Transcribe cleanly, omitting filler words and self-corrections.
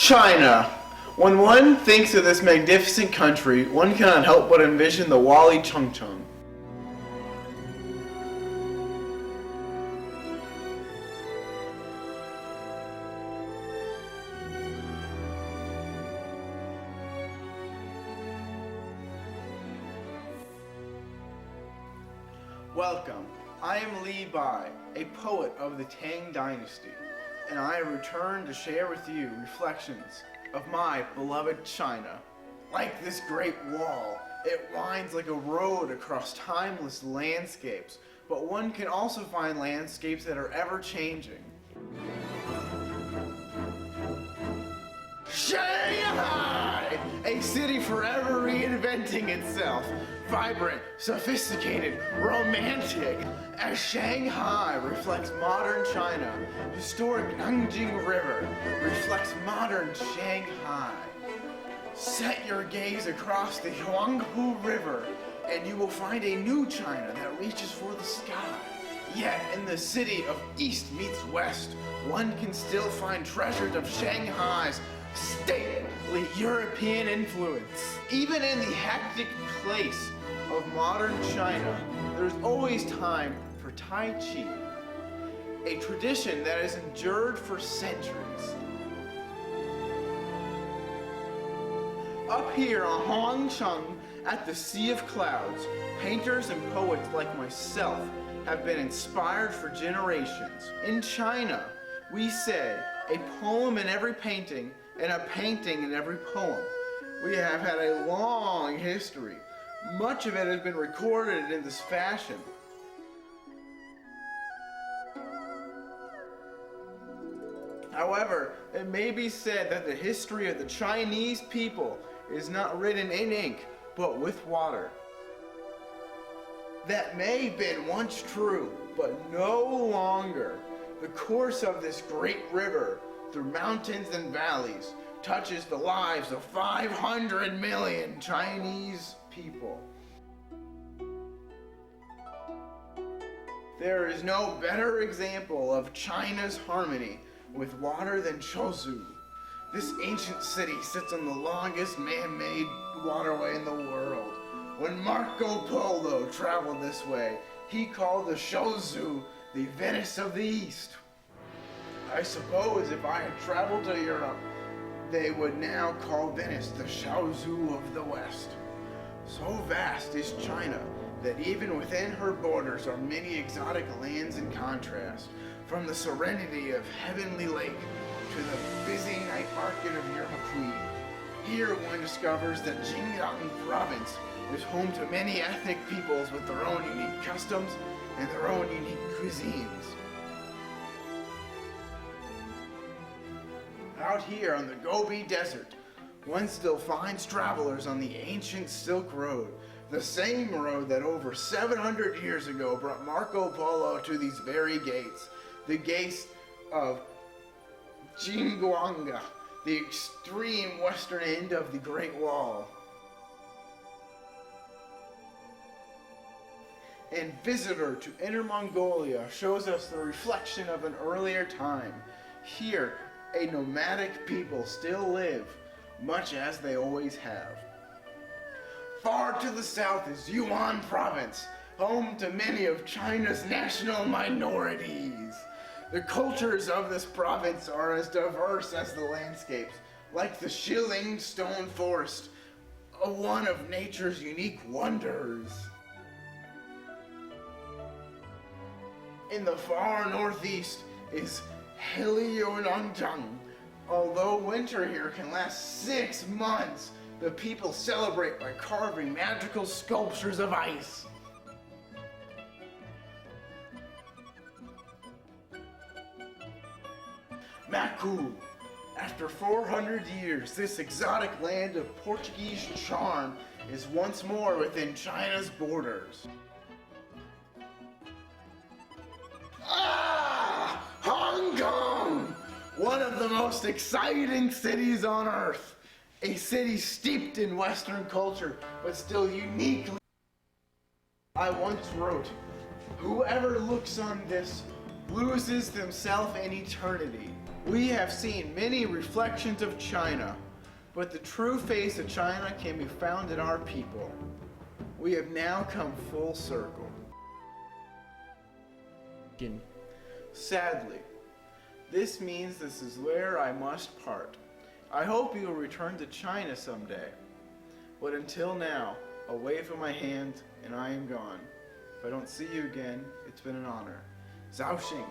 China. When one thinks of this magnificent country, one cannot help but envision the Wally Chung Chung. Welcome, I am Li Bai, a poet of the Tang Dynasty, and I return to share with you reflections of my beloved China. Like this great wall, it winds like a road across timeless landscapes, but one can also find landscapes that are ever changing. Shanghai! A city forever reinventing itself. Vibrant, sophisticated, romantic. As Shanghai reflects modern China, historic Nanjing River reflects modern Shanghai. Set your gaze across the Huangpu River and you will find a new China that reaches for the sky. Yet in the city of East meets West, one can still find treasures of Shanghai's stately European influence. Even in the hectic place of modern China, there's always time for Tai Chi, a tradition that has endured for centuries. Up here on Huangcheng, at the Sea of Clouds, painters and poets like myself have been inspired for generations. In China, we say a poem in every painting and a painting in every poem. We have had a long history. Much of it has been recorded in this fashion. However, it may be said that the history of the Chinese people is not written in ink, but with water. That may have been once true, but no longer. The course of this great river, through mountains and valleys, touches the lives of 500 million Chinese people. There is no better example of China's harmony with water than Chuzhou. This ancient city sits on the longest man-made waterway in the world. When Marco Polo traveled this way, he called the Chuzhou the Venice of the East. I suppose if I had traveled to Europe, they would now call Venice the Chaozhou of the West. So vast is China that even within her borders are many exotic lands in contrast, from the serenity of Heavenly Lake to the busy night market of Yermakui. Here one discovers that Xinjiang province is home to many ethnic peoples with their own unique customs and their own unique cuisines. Out here on the Gobi Desert, one still finds travelers on the ancient Silk Road, the same road that over 700 years ago brought Marco Polo to these very gates, the gates of Jingguanga, the extreme western end of the Great Wall. And Visitor to Inner Mongolia shows us the reflection of an earlier time. Here, a nomadic people still live, much as they always have. Far to the south is Yunnan province, home to many of China's national minorities. The cultures of this province are as diverse as the landscapes, like the Shilling Stone Forest, one of nature's unique wonders. In the far northeast is Heilongjiang. Although winter here can last 6 months, the people celebrate by carving magical sculptures of ice. Macu. After 400 years, this exotic land of Portuguese charm is once more within China's borders. Hong Kong! One of the most exciting cities on earth. A city steeped in Western culture, but still uniquely. I once wrote, whoever looks on this loses themselves in eternity. We have seen many reflections of China, but the true face of China can be found in our people. We have now come full circle. Sadly, this means this is where I must part. I hope you will return to China someday. But until now, a wave from my hand and I am gone. If I don't see you again, it's been an honor. Zhao Xing.